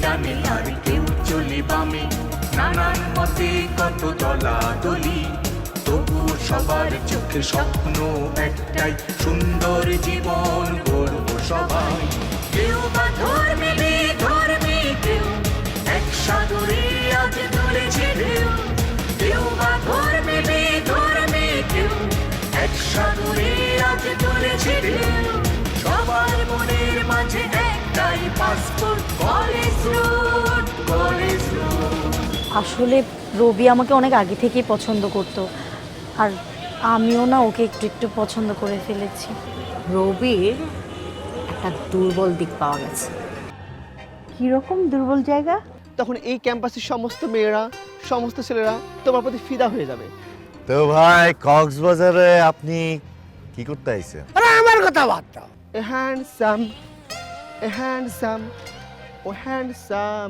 ডানে আর কেউ চলে বামে, নানান মতে কত দলাদলি, তবু সবার চোখে স্বপ্ন একটাই, সুন্দর জীবন গড়ব সবাই। কেউ বা ধর্মে ধর্মে কেউ, এক সাগরে আজ তুলেছে ঢেউ। কেউ বা ধর্মে ধর্মে কেউ, এক সাগরে আজ তুলেছে ঢেউ। সবার মনের মাঝে একটাই passport, college road, college road. আসলে রবি আমাকে অনেক আগে থেকেই পছন্দ করতো, আর আমিও না ওকে একটু একটু পছন্দ করে ফেলেছি। রবির একটা দুর্বল দিক পাওয়া গেছে। কিরকম দুর্বল জায়গা? তখন এই ক্যাম্পাসের সমস্ত মেয়েরা, সমস্ত ছেলেরা তোমার প্রতি ফিদা হয়ে যাবে। তো ভাই কক্সবাজারে আপনি কি করতে আইছেন? আরে আমার কথা বাদ দাও। এ হ্যান্ডসাম, এ হ্যান্ডসাম, ও হ্যান্ডসাম।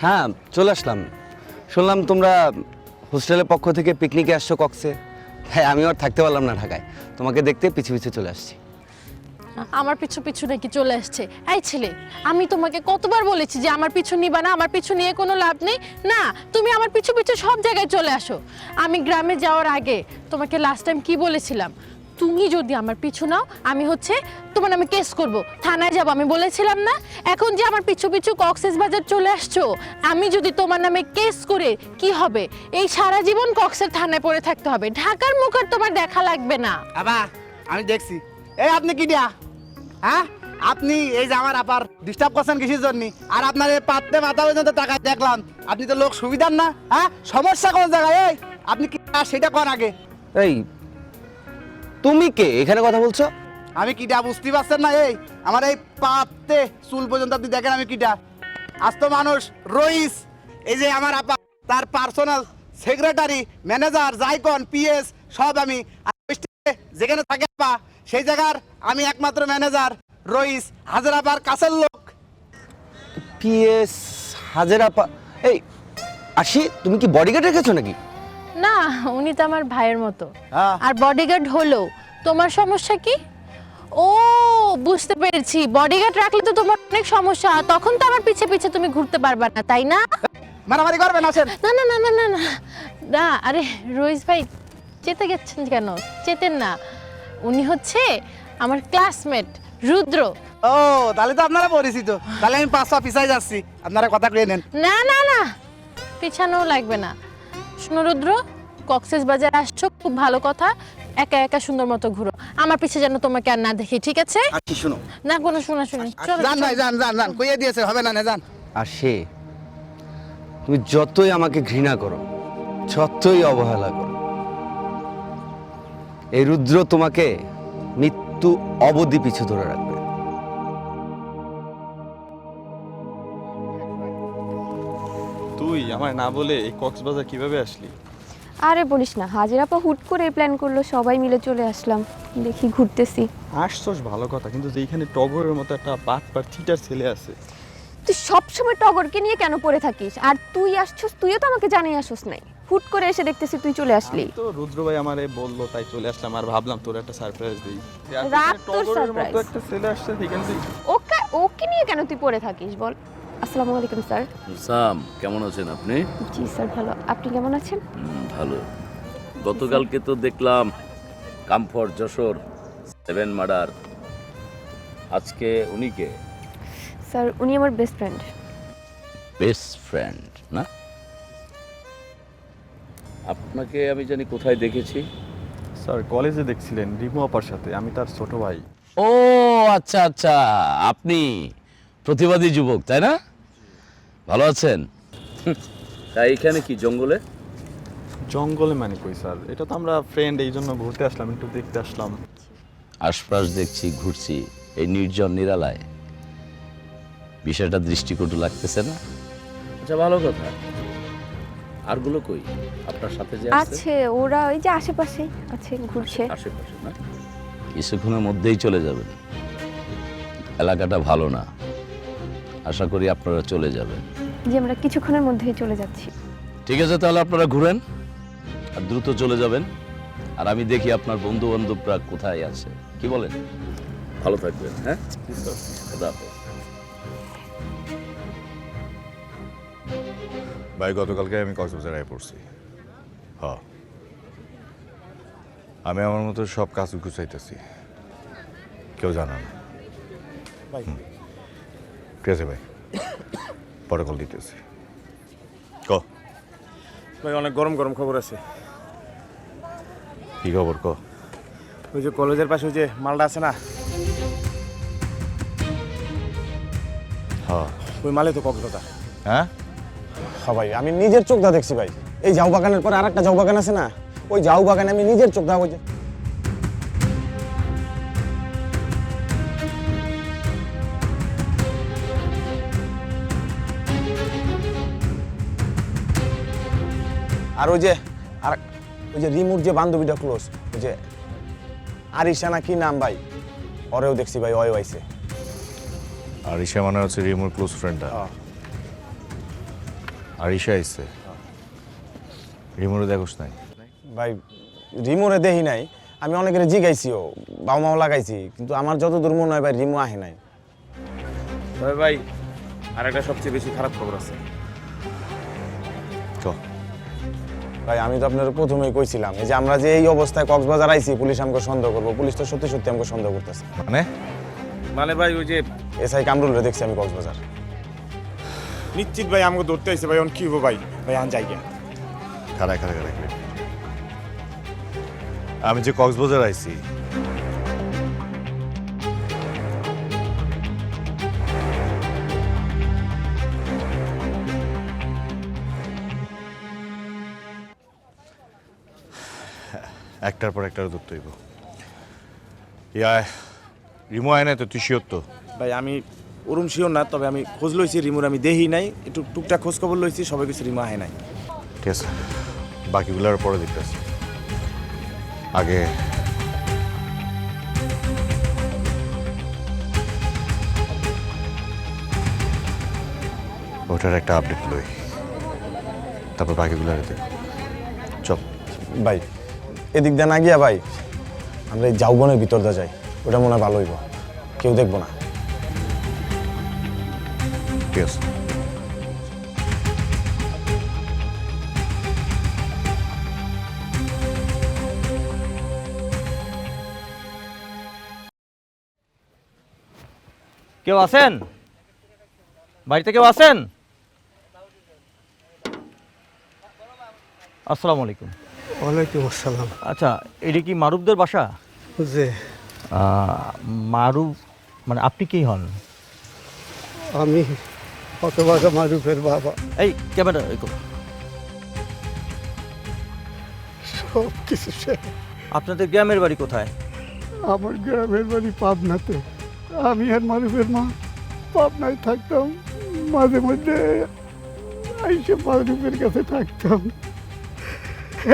হ্যাঁ, চলে আসলাম। শুনলাম তোমরা হোস্টেলের পক্ষ থেকে পিকনিকে আসছো কক্সে। হ্যাঁ, আমি আর থাকতে পারলাম না ঢাকায়, তোমাকে দেখতে পিছু পিছু চলে আসছি। আমার পিছু পিছু নাকি চলে আসছে? এই ছেলে, আমি তোমাকে কতবার বলেছি যে আমার পিছু নিবা না, আমার পিছু নিয়ে কোনো লাভ নেই। না, তুমি আমার পিছু পিছু সব জায়গায় চলে আসো। আমি গ্রামে যাওয়ার আগে তোমাকে লাস্ট টাইম কি বলেছিলাম? তুমি যদি আমার পিছু নাও, আমি তোমার নামে কেস করব, থানায় যাব, আমি বলেছিলাম না? এখন যে আমার পিছু পিছু কক্সবাজার চলে আসছো, আমি যদি তোমার নামে কেস করে কি হবে? এই সারা জীবন কক্সের থানায় পড়ে থাকতে হবে। ঢাকার মুখ আর তোমার দেখা লাগবে না। আবা আমি দেখছি। এই আপনি কি দিয়া? হ্যাঁ, আপনি এই যে আমার আপার ডিস্টার্ব করছেন কিসের জন্য? আর আপনার এই পাত্তে মাথা পর্যন্ত টাকায় দেখলাম, আপনি তো লোক সুবিধার না। হ্যাঁ, সমস্যা কোন জায়গায়? এই আপনি কি সেটা কোন আগে? এই তুমি কে এখানে কথা বলছো? আমি কিটা বুঝতে পারছেন না? এই আমার এই পাত্তে চুল পর্যন্ত আপনি দেখেন আমি কিটা। আজ তো মানুষ রইস, এই যে আমার আপা, তার পার্সোনাল সেক্রেটারি, ম্যানেজার, জাইকন, পিএস সব আমি। যেখানে থাকে আপা সেই জায়গার আমি একমাত্র ম্যানেজার। রইস হাজারাপার কাছের লোক। পিএস হাজেরাপা। এই আশি, তুমি কি বডিগার্ড রেখেছো নাকি? না, উনি তো আমার ভাইয়ের মতো। হ্যাঁ। আর বডিগার্ড হলো, তোমার সমস্যা কি? ও বুঝতে পেরেছি, বডিগার্ড রাখলে তো তোমার অনেক সমস্যা, তখন তো আমার পিছে পিছে তুমি ঘুরতে পারবে না, তাই না? মারামারি করবেন আসেন। না না না না না না না, আরে রইস ভাই চেতে গেছেন কেন? চেতেন না, উনি আমার ক্লাসমেট রুদ্র। ও তাহলে তো আপনারা পরিচিত। তাহলে আমি 5 পা পিছাই যাচ্ছি, আপনারা কথা কয়ে নেন। না না না, পিছানোও লাগবে না। শোনো রুদ্র, কক্সবাজার আসছো, খুব ভালো কথা, একা একা সুন্দর মতো ঘুরো, আমার পিছে যেন তোমাকে আর না দেখি, ঠিক আছে? আশি শোনো, না কোনো শোনাশুনি। চলো যান ভাই, যান যান যান, কইয়ে দিয়েছে, হবে না, যান। আশি, তুমি যতই আমাকে ঘৃণা করো, যতই অবহেলা করো, এই রুদ্র তোমাকে মৃত্যু অবধি পিছু ধরে রাখবে। তুই আমায় না বলে এই কক্সবাজার কিভাবে আসলি? আরে বলিস না, হাজিরাপা হুট করে প্ল্যান করলো, সবাই মিলে চলে আসলাম, দেখি ঘুরতেছি। আসছস ভালো কথা, কিন্তু যেখানে টগরের মতো একটা বাটপার চিটার ছেলে আছে। তুই সবসময় টগরকে নিয়ে কেন পড়ে থাকিস? আর তুই আসছস, তুইও তো আমাকে জানিয়ে আসছস নাই, হুট করে এসে দেখতেছি তুই চলে আসলি। তো রুদ্র ভাই আমারে বললো তাই চলে আসলাম, আর ভাবলাম তোর একটা সারপ্রাইজ দেই। রাত তোর টগরের মতো সারপ্রাইজ? একটা ছেলে আসছে সেখান থেকে। ওকে ওকে নিয়ে কেন তুই পড়ে থাকিস বল? আসসালামু আলাইকুম স্যার। সাম, কেমন আছেন আপনি? জি স্যার ভালো, আপনি কেমন আছেন? ভালো। গতকালকে তো দেখলাম কমফর্ট যশোর 7 মার্ডার, আজকে উনি কে? স্যার উনি আমার বেস্ট ফ্রেন্ড। বেস্ট ফ্রেন্ড না? আপনাকে আমি জানি কোথায় দেখেছি। স্যার কলেজে দেখছিলেন রিমু আপার সাথে, আমি তার ছোট ভাই। ও আচ্ছা আচ্ছা, আপনি প্রতিবাদী যুবক তাই না? ভালো আছেন? তাই এখানে কি জঙ্গলে? জঙ্গলে মানে কই স্যার, এটা তো আমরা ফ্রেন্ড, এই জন্য ঘুরতে আসলাম, একটু দেখতে আসলাম। আশপাশ দেখছি, ঘুরছি এই নির্জন নিরালায়, বিষয়টা দৃষ্টিকটু লাগতেছে না? আচ্ছা ভালো কথা। আরগুলো কই আপনার সাথে যে আছে? ওরা ওই যে আশেপাশে আছে, ঘুরছে। আশেপাশে না? কিছুক্ষণের মধ্যেই চলে যাবেন, এলাকাটা ভালো না, আশা করি আপনারা চলে যাবেন। যে আমরা কিছুক্ষণের মধ্যেই চলে যাচ্ছি। ঠিক আছে, তাহলে আপনারা ঘুরেন আর দ্রুত চলে যাবেন, আর আমি দেখি আপনার বন্ধু বান্ধবরা কোথায় আছে, কি বলেন? ভালো থাকবেন। হ্যাঁ, খোদা হাফেজ। ভাই গতকালকে আমি কক্সবাজার আয় পড়ছি। হ্যাঁ, আমি আমার মতো সব কাজ গুছাইতেছি, কেউ জানা না। ভাই ঠিক আছে ভাই, পরে কল দিতেছি। ক ভাই অনেক গরম গরম খবর আছে। কি খবর ক? ওই যে কলেজের পাশে ওই যে মালটা আছে না, হ্যাঁ ওই মালে তো কক্সবাজার। হ্যাঁ হ্যাঁ ভাই, আমি নিজের চোখ দা দেখছি ভাই। এই ঝাউ বাগানের পরে আরেকটা ঝাউ বাগান আছে না, ওই ঝাউ বাগানে আমি নিজের চোখ দা ওই যে আর ওই যে আর ওই যে রিমুর যে বান্ধবীটা ক্লোজ, ওই যে আরিশা না কি নাম ভাই, ওরেও দেখছি ভাই, ওই আইছে। আরিশা মানে হচ্ছে রিমোর ক্লোজ ফ্রেন্ডটা। আরিশা আইছে, রিমোরে দেখোস নাই? ভাই রিমুরে দেখি নাই, আমি অনেকের জিগাইছিও, বাউ মাও লাগাইছি, কিন্তু আমার যত দূর মনে হয় ভাই রিমু আহে নাই। তবে ভাই আর একটা সবচেয়ে বেশি খারাপ খবর আছে। ক ভাই আমি তো আপনার প্রথমেই কইছিলাম, এই যে আমরা যে এই অবস্থায় কক্সবাজার আইছি, পুলিশ আমাকে সন্দেহ করবো, পুলিশ তো সত্যি সত্যি আমাকে সন্দেহ করতেছে। মানে ভাই ওই যে এসআই কামরুলরে দেখছি আমি কক্সবাজার। নিশ্চিত ভাই আমাকে ধরতে আইছে ভাই, অন কি হবো ভাই, ভাই আন যাই গিয়া। খারাপ। আমি যে কক্সবাজার আইছি, একটার পর একটার ধরতে হইব। রিমো আয় নাই তো? তুই শিওর তো? ভাই আমি ওরম শিওর না, তবে আমি খোঁজ লইছি রিমুর, আমি দেখি নাই, একটু টুকটাক খোঁজ খবর লইছি, সবাই কিছু রিমু আহে নাই। ঠিক আছে, বাকিগুলোর পরে দেখতেছি। আগে ওটার একটা আপডেট লই, তারপর বাকিগুলো দেখ। চল ভাই এদিক দিয়ে না গিয়া ভাই আমরা এই ঝাউবনের ভিতর দিয়ে যাই, ওটা মনে হয় ভালো হইব, কেউ দেখবো না। ঠিক আছে। কেউ আছেন বাড়িতে? কেউ আছেন? আসসালামু আলাইকুম। ওয়ালাইকুম আসসালাম। আচ্ছা, এটা কি মারুফদের বাসা? যে মারুফ মানে আপনি কি হন? আমি হতভাগা মারুফের বাবা। এই ক্যামেরা সব কিছু আপনাদের গ্রামের বাড়ি কোথায়? আমার গ্রামের বাড়ি পাবনাতে। আমি আর মারুফের মা পাবনায় থাকতাম, মাঝে মধ্যে আইসে মারুফের কাছে থাকতাম।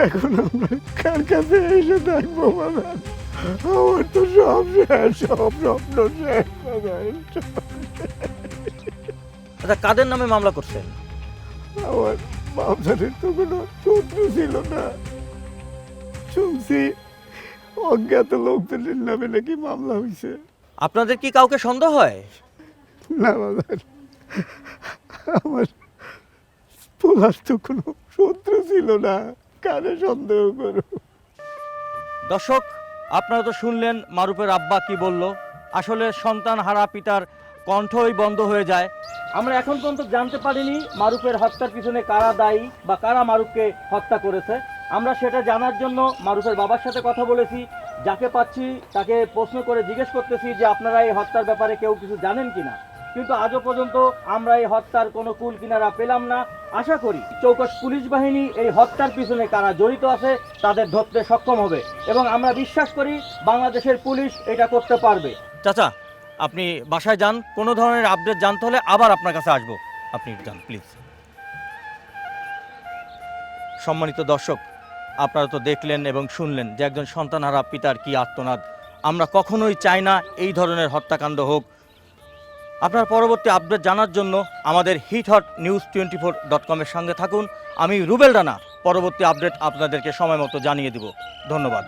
এখন আমরা কার কাছে এসে থাকবো বাগান? আমার তো সব শেষ, সব স্বপ্ন শেষ বাগান। আচ্ছা, কাদের নামে মামলা করছেন? আমার বাপজানের তো কোনো শত্রু ছিল না, শুনছি অজ্ঞাত লোকজনের নামে নাকি মামলা হয়েছে। আপনাদের কি কাউকে সন্দেহ হয়? না বাজার, আমার পোলার তো কোনো শত্রু ছিল না, কারে সন্দেহ করো? দর্শক, আপনারা তো শুনলেন মারুফের আব্বা কি বলল। আসলে সন্তান হারা পিতার কণ্ঠই বন্ধ হয়ে যায়। আমরা এখন পর্যন্ত জানতে পারিনি মারুফের হত্যার পিছনে কারা দায়ী বা কারা মারুফকে হত্যা করেছে। আমরা সেটা জানার জন্য মারুফের বাবার সাথে কথা বলেছি। যাকে পাচ্ছি তাকে প্রশ্ন করে জিজ্ঞেস করতেছি যে আপনারা এই হত্যার ব্যাপারে কেউ কিছু জানেন কিনা, কিন্তু আজও পর্যন্ত আমরা এই হত্যার কোনো কুল কিনারা পেলাম না। আশা করি চৌকস পুলিশ বাহিনী এই হত্যার পিছনে কারা জড়িত আছে তাদের ধরতে সক্ষম হবে, এবং আমরা বিশ্বাস করি বাংলাদেশের পুলিশ এটা করতে পারবে। চাচা, আপনি বাসায় যান, কোনো ধরনের আপডেট জানতে হলে আবার আপনার কাছে আসবো, আপনি যান প্লিজ। সম্মানিত দর্শক, আপনারা তো দেখলেন এবং শুনলেন যে একজন সন্তানহারা পিতার কি আর্তনাদ। আমরা কখনোই চাই না এই ধরনের হত্যাকাণ্ড হোক। আপনার পরবর্তী আপডেট জানার জন্য আমাদের HitHotNews24.com এর সঙ্গে থাকুন। আমি রুবেল রানা পরবর্তী আপডেট আপনাদেরকে সময় মতো জানিয়ে দিব। ধন্যবাদ।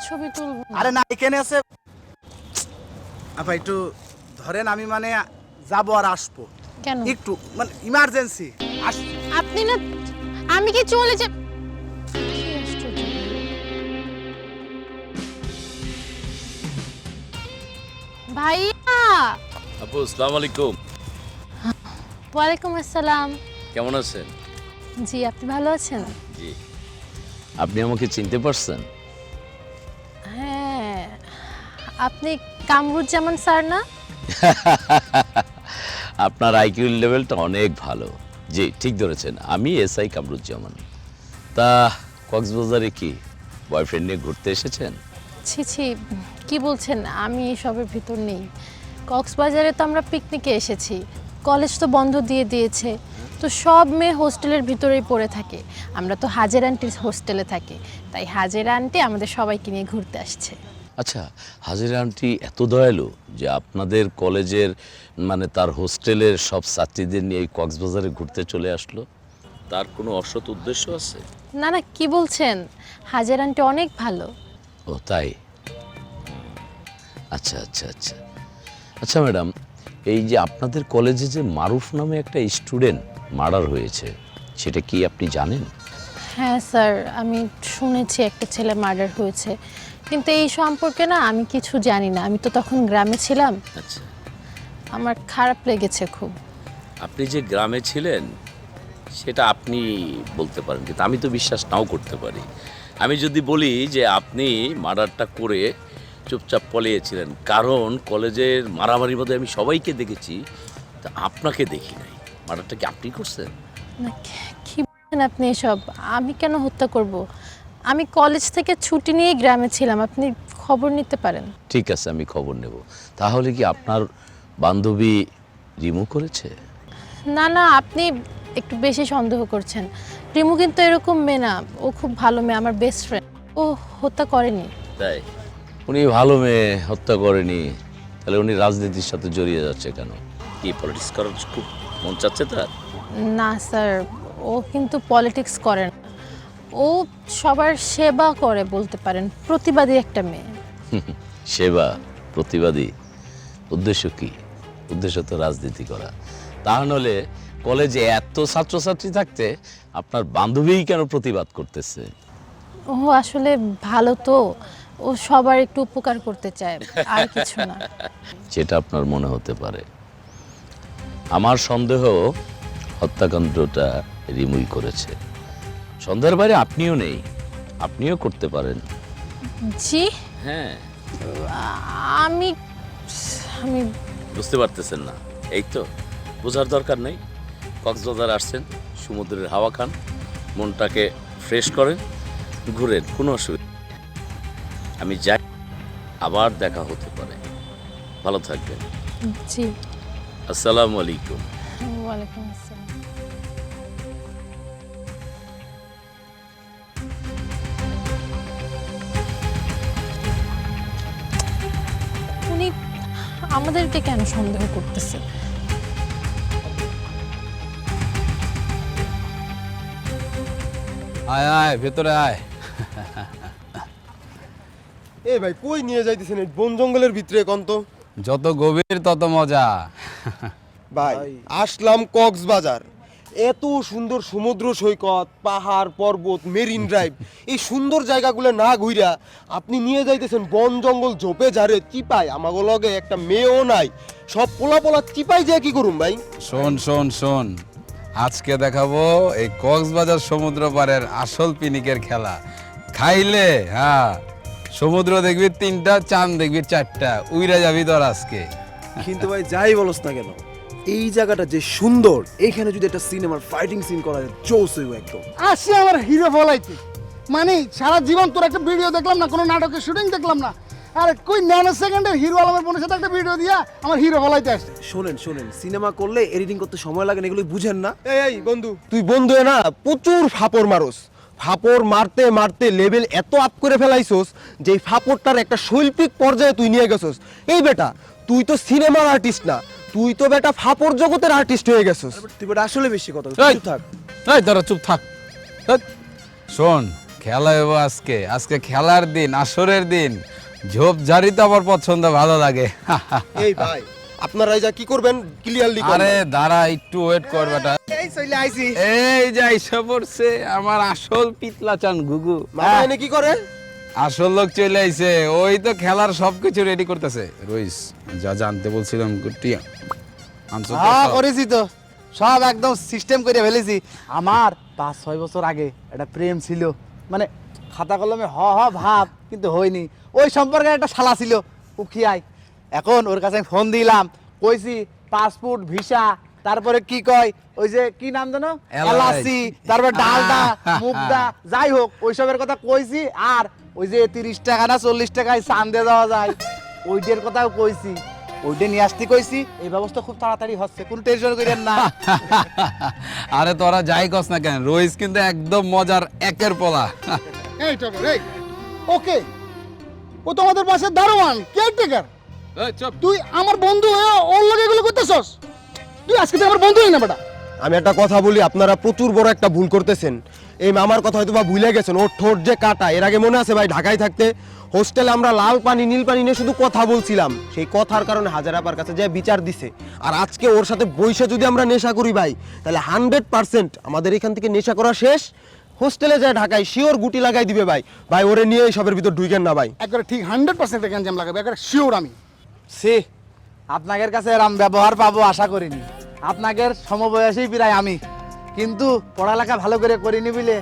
ছবি তুলবো না। আরে না, এখানে আছে। আপা একটু ধরেন, আমি মানে যাবো আর আসবো, কেন? একটু মানে ইমার্জেন্সি। আপনি না, আমি কি চলে যাব? কি আশ্চর্য। ভাইয়া। আপু আসসালামু আলাইকুম। ওয়ালাইকুম আসসালাম। কেমন আছেন? জি, আপনি ভালো আছেন? জি। আপনি আমাকে চিনতে পারছেন? হ্যাঁ, আপনি কামরুজ্জামান স্যার না? আপনার আইকিউ লেভেলটা অনেক ভালো। জি, ঠিক ধরেছেন, আমি এসআই কামরুজ্জামান। তা কক্সবাজারে কি বয়ফ্রেন্ড নিয়ে ঘুরতে এসেছেন? ছি ছি, কি বলছেন? আমি এসবের ভিতর নেই। কক্সবাজারে তো আমরা পিকনিকে এসেছি, কলেজ তো বন্ধ দিয়ে দিয়েছে, তো সব মেয়ে হোস্টেলের ভিতরেই পড়ে থাকে। আমরা তো হাজের আন্টির হোস্টেলে থাকি, তাই হাজের আন্টি আমাদের সবাইকে নিয়ে ঘুরতে আসছে। আচ্ছা, হাজিরা আন্টি এত দয়ালু যে আপনাদের কলেজের মানে তার হোস্টেলের সব ছাত্রীদের নিয়ে এই কক্সবাজারে ঘুরতে চলে আসলো? তার কোনো অসৎ উদ্দেশ্য আছে? না না, কি বলছেন? হাজের আন্টি অনেক ভালো। ও তাই? আচ্ছা আচ্ছা আচ্ছা আচ্ছা ম্যাডাম, এই যে আপনাদের কলেজে যে মারুফ নামে একটা স্টুডেন্ট মার্ডার হয়েছে, সেটা কি আপনি জানেন? হ্যাঁ স্যার, আমি শুনেছি একটা ছেলে মার্ডার হয়েছে, কিন্তু এই সম্পর্কে না আমি কিছু জানি না। আমি তো তখন গ্রামে ছিলাম। আচ্ছা, আমার খারাপ লেগেছে খুব। আপনি যে গ্রামে ছিলেন সেটা আপনি বলতে পারেন, কিন্তু আমি তো বিশ্বাস নাও করতে পারি। আমি যদি বলি যে আপনি মার্ডারটা করে চুপচাপ পলিয়েছিলেন, কারণ কলেজের মারামারির মধ্যে আমি সবাইকে দেখেছি, তা আপনাকে দেখি নাই। মার্ডারটা কি আপনি করছেন? না, কি বলেন আপনি এসব? আমি কেন হত্যা করব? আমি কলেজ থেকে ছুটি নিয়ে গ্রামে ছিলাম, আপনি খবর নিতে পারেন। ঠিক আছে, আমি খবর নেব। তাহলে কি আপনার বান্ধবী রিমু করেছে? না না, আপনি একটু বেশি সন্দেহ করছেন। রিমু কিন্তু এরকম মেয়ে না, ও খুব ভালো মেয়ে, আমার বেস্ট ফ্রেন্ড। ও হত্যা করেনি। তাই? উনি ভালো মেয়ে, হত্যা করেনি, তাহলে উনি রাজনীতির সাথে জড়িয়ে যাচ্ছে কেন? কি পলিটিক্স করার খুব মন চাচ্ছে তার? না স্যার, ও কিন্তু পলিটিক্স করে না, ও সবার সেবা করে বলতে পারেন, প্রতিবাদী একটা মেয়ে। সেবা, প্রতিবাদী, উদ্দেশ্য কি? উদ্দেশ্য তো রাজনীতি করা। তা নাহলে কলেজে এত ছাত্রছাত্রী থাকতে আপনার বান্ধবীই কেন প্রতিবাদ করতেছে? ও আসলে ভালো তো, ও সবার একটু উপকার করতে চায়, আর কিছু না। যেটা আপনার মনে হতে পারে। আমার সন্দেহ হত্যাকাণ্ডটা রিমুই করেছে। সন্দেহের বাইরে আপনিও নেই, আপনিও করতে পারেন। জি? হ্যাঁ। আমি আমি বুঝতে পারতেছেন না? এই তো, বোঝার দরকার নেই। কক্সবাজার আসছেন, সমুদ্রের হাওয়া খান, মনটাকে ফ্রেশ করেন, ঘুরেন, কোনো অসুবিধা নেই। আমি যাই, আবার দেখা হতে পারে। ভালো থাকবেন। জি। আসসালামু আলাইকুম। ওয়ালাইকুম আসসালাম। উনি আমাদেরকে কেন সন্দেহ করতেছে? আয় আয়, ভেতরে আয়। এ ভাই, কই নিয়ে যাইতেছেন এই বন জঙ্গলের ভিতরে? কন্ত যত গভীর তত মজা। ভাই, আসলাম কক্সবাজার, এত সুন্দর সমুদ্র সৈকত, পাহাড় পর্বত, মেরিন ড্রাইভ, এই সুন্দর জায়গাগুলো না ঘুরা আপনি নিয়ে যাইতেছেন বন জঙ্গল ঝোপে ঝাড়ে চিপাই। আমাগো লগে একটা মেয়েও নাই, সব পোলা পোলা চিপাই যায় কি করুম ভাই? শোন শোন শোন, আজকে দেখাবো এই কক্সবাজার সমুদ্র পাড়ের আসল পিনিকের খেলা। খাইলে হ্যাঁ, সমুদ্র দেখবি 3টা, চাঁদ দেখবি 4টা, উইরা যাবি তোর আজকে। কিন্তু ভাই যাই বলস না কেন, এই জায়গাটা যে সুন্দর, এইখানে যদি একটা সিনেমার ফাইটিং সিন করা যায়, জোস হইব একদম। আসি আমার হিরো ফলাইতে, মানে সারা জীবন তোর একটা ভিডিও দেখলাম না, কোনো নাটকের শুটিং দেখলাম না, আর কই ন্যানো সেকেন্ডের হিরো আলমের বোনের সাথে একটা ভিডিও দিয়া আমার হিরো ফলাইতে আসছে। শোনেন শোনেন, সিনেমা করলে এডিটিং করতে সময় লাগে না, এগুলো বুঝেন না। এই বন্ধু, তুই বন্ধু না প্রচুর ফাপড় মারোস, ফাপড় মারতে মারতে লেভেল এত আপ করে ফেলাইছোস যে এই ফাপড়টার একটা শৈল্পিক পর্যায়ে তুই নিয়ে গেছোস। এই বেটা, তুই তো সিনেমার আর্টিস্ট না, তুই তো বেটা ফাপড় জগতের আর্টিস্ট হয়ে গেছোস। তুই বেটা আসলে বেশি কথা, চুপ থাক। এই তোরা চুপ থাক। শোন, খেলা হইব আজকে, আজকে খেলার দিন, আসরের দিন। ঝোপঝাড়ি তো আমার পছন্দ, ভালো লাগে। এই ভাই আপনারা যা কি করবেন ক্লিয়ারলি আরে দাঁড়া, একটু ওয়েট কর বেটা। এই চলে আইছি। এই যে আইসা পড়ছে আমার আসল পিতলা চান গুগু। মামা এনে কি করে? আসল লোক চলে আইছে, ওই তো খেলার সবকিছু রেডি করতেছে। রইস, যা জানতে বলছিলাম গুটি আনছো তো হ্যাঁ সব? করেছি তো, সব একদম সিস্টেম করে ফেলেছি। আমার 5-6 বছর আগে একটা প্রেম ছিল, মানে খাতা কলমে হ হ ভাব, কিন্তু হয়নি। ওই সম্পর্কে একটা শালা ছিল উখিয়াই। এখন ওর কাছে আমি ফোন দিলাম, কইছি পাসপোর্ট, ভিসা, তারপরে কি কয় ওই যে কি নাম জানো, এলাচি, তারপর ডালডা, মুগদা, যাই হোক ওইসবের কথা কইছি। আর ওই যে 30 টাকা না 40 টাকায় চান্দে দেওয়া যায়, ওইটার কথাও কইছি। ওইটা নিয়ে আসতে কইছি। এই ব্যবস্থা খুব তাড়াতাড়ি হচ্ছে, কোনো টেনশন করেন না। আরে তোরা যাই কস না কেন, রইস কিন্তু একদম মজার একের পোলা। এই টগর এই ওকে, ও তো আমাদের পাশে দারোয়ান, কেয়ারটেকার। তুই আমার বন্ধু হয়ে ওর লগে এগুলো করতেছস? তুই আজকে তো আমার বন্ধু হই না বেটা। আমি একটা কথা বলি, আপনারা প্রচুর বড় একটা ভুল করতেছেন। এই মামার কথা হয়তো বা ভুলে গেছেন, ওর ঠোঁট যে কাটা। এর আগে মনে আছে ভাই, ঢাকায় থাকতে হোস্টেলে আমরা লাল পানি নীল পানি নিয়ে শুধু কথা বলছিলাম, সেই কথার কারণে হাজারাপার কাছে যে বিচার দিছে। আর আজকে ওর সাথে বইসা যদি আমরা নেশা করি ভাই, তাহলে 100% আমাদের এখান থেকে নেশা করা শেষ। হোস্টেলে যায় ঢাকায় শিওর গুটি লাগাই দিবে ভাই। ভাই ওরে নিয়ে সবের ভিতর ঢুকেন না ভাই। একবারে ঠিক 100% গ্যাঞ্জাম লাগাবে, একবারে শিওর আমি। সে আপনাদের কাছে এরম ব্যবহার পাবো আশা করিনি। আপনাদের সমবয়সী প্রায় আমি, কিন্তু পড়ালেখা ভালো করে করিনি বলে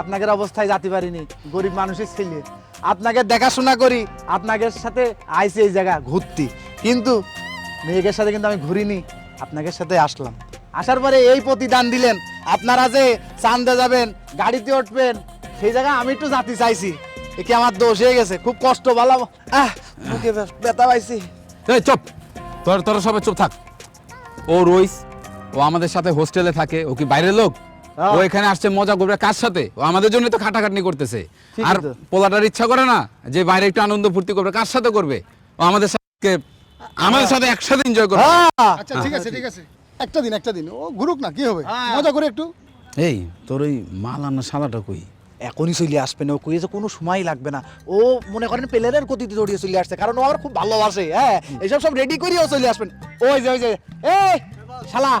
আপনাদের অবস্থায় যেতে পারিনি। গরিব মানুষের ছেলে, আপনাকে দেখাশোনা করি, আপনাদের সাথে আইসি এই জায়গা ঘুরতি, কিন্তু মেয়েদের সাথে কিন্তু আমি ঘুরিনি, আপনাদের সাথে আসলাম। আসার পরে এই প্রতিদান দিলেন, আপনারা যে চান্দে যাবেন, গাড়িতে উঠবেন, সেই জায়গায় আমি একটু জাতি চাইছি। এ কি আমার দোষ হয়ে গেছে? খুব কষ্ট বলা, মুখে ব্যথা পাইছি। এই চুপ, তোরা সবাই চুপ থাক। ও রইস, ও আমাদের সাথে হোস্টেলে থাকে, ও কি বাইরের লোক? ও এখানে আসছে মজা করবে কার সাথে? ও আমাদের জন্য তো খাটাখাটনি করতেছে। ঠিকই আর তো। পোলাটার ইচ্ছা করে না যে বাইরে একটু আনন্দ ফুর্তি করবে, কার সাথে করবে? ও আমাদের সাথে একসাথে এনজয় করবে। আচ্ছা ঠিক আছে ঠিক আছে, একটা দিন ও ঘুরুক না, কি হবে, মজা করে একটু। এই তোর ওই মাল আনা শালাটা কই? এখনই চলে আসবে না, ও কইছে কোনো সময় লাগবে না। ও মনে করেন প্লেনের গতিতে দৌড়িয়ে চলে আসছে, কারণ ও আমার খুব ভালোবাসে। হ্যাঁ, এইসব সব রেডি করিও চলে আসবেন। ওই যে এই শালা,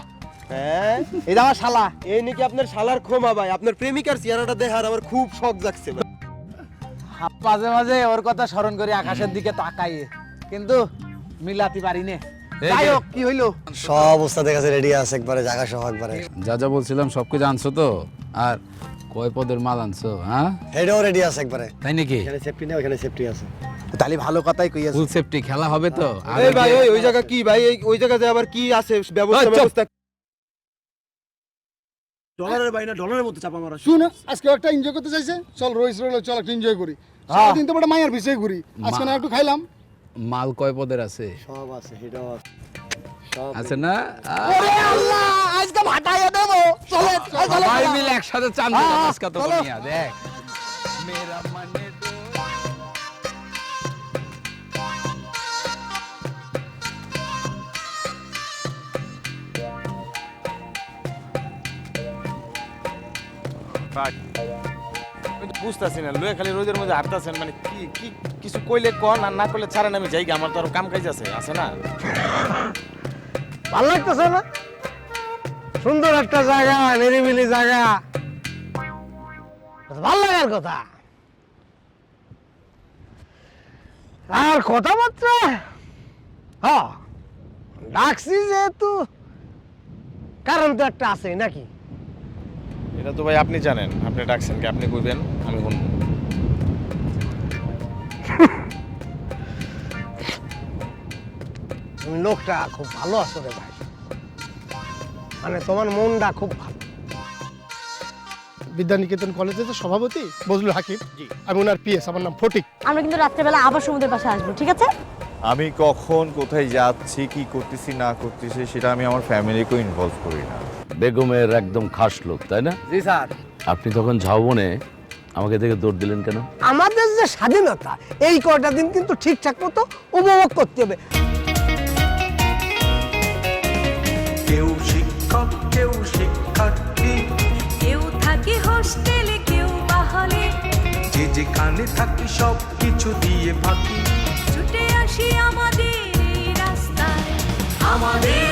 হ্যাঁ এটা আমার শালা। এই নাকি আপনার শালার ক্ষমা ভাই? আপনার প্রেমিকার চেহারাটা দেখার আমার খুব শখ জাগছে ভাই। মাঝে মাঝে ওর কথা স্মরণ করি আকাশের দিকে তাকাই, কিন্তু মিলাতে পারি না। যাই হোক, কি হইলো? সব অবস্থা দেখাছে রেডি আছে, একবারে জায়গা সহ একবারে। যা যা বলছিলাম সবকিছু আনছো তো? আর কয় পদের মাল আনছো? হ্যাঁ, হেডও রেডি আছে একবারে। তাই নাকি? এখানে সেফটি নেই, ওখানে সেফটি আছে। তাহলে ভালো কথাই কইয়াছে। ফুল সেফটি খেলা হবে তো? আর এই ভাই ওই জায়গা কি ভাই, ওই জায়গাতে আবার কি আছে ব্যবস্থা? ডলারের বাইনা ডলারের মধ্যে চাপা মারা। শুন, আজকে একটা এনজয় করতে চাইছে, চল রইস রইল, চল একটু এনজয় করি। সারাদিন তো বড় মায়ের বিষয়ে ঘুরি, আজকে না একটু খাইলাম। মাল কয় পদের আছে? সব আছে, হেডও আছে, সব আছে না? ওরে আল্লাহ, আজকে ভাটাইয়া দেবো। চলে সবাই মিলে একসাথে চান দেবো আজকে তো নিয়া দেখ। মেরা মনে তো বুঝতেছি না, লয়ে খালি রোদের মধ্যে হাঁটতেছেন, মানে কি কি কিছু কইলে কন, আর না করলে ছাড়েন, আমি যাই, আমার তো আরো কাম কাজ আছে না? ভালো লাগতেছে না? সুন্দর একটা জায়গা, নিরিবিলি জায়গা, ভালো লাগার কথা। আর কথাবার্তা হ্যাঁ ডাকছি যেহেতু, কারণ তো একটা আছে নাকি? এটা তো ভাই আপনি জানেন, আপনি ডাকছেন কি, আপনি কইবেন, আমি শুনবো। তুমি লোকটা খুব ভালো আছো রে ভাই, মানে তোমার মনটা খুব ভালো। বিদ্যানিকেতন কলেজে তো সভাপতি বজলুল হাকিম, আমি ওনার পিএস, আমার নাম ফটিক। আমরা কিন্তু রাত্রেবেলা আবার সমুদ্রের পাশে আসবো, ঠিক আছে? আমি কখন কোথায় যাচ্ছি, কি করতেছি না করতেছি, সেটা আমি আমার ফ্যামিলিকেও ইনভলভ করি না। বেগমের একদম খাস লোক, তাই না? জি স্যার। আপনি তখন ঝাউবনে আমাকে দেখে দৌড় দিলেন কেন? আমাদের যে স্বাধীনতা, এই কয়টা দিন কিন্তু ঠিকঠাক মতো উপভোগ করতে হবে। কেউ শিক্ষক, কেউ শিক্ষার্থী, কেউ থাকে হোস্টেলে, কেউ বা হলে, যেখানে থাকি সব কিছু দিয়ে ফাঁকি ছুটে আসি আমাদের এই রাস্তায় আমাদের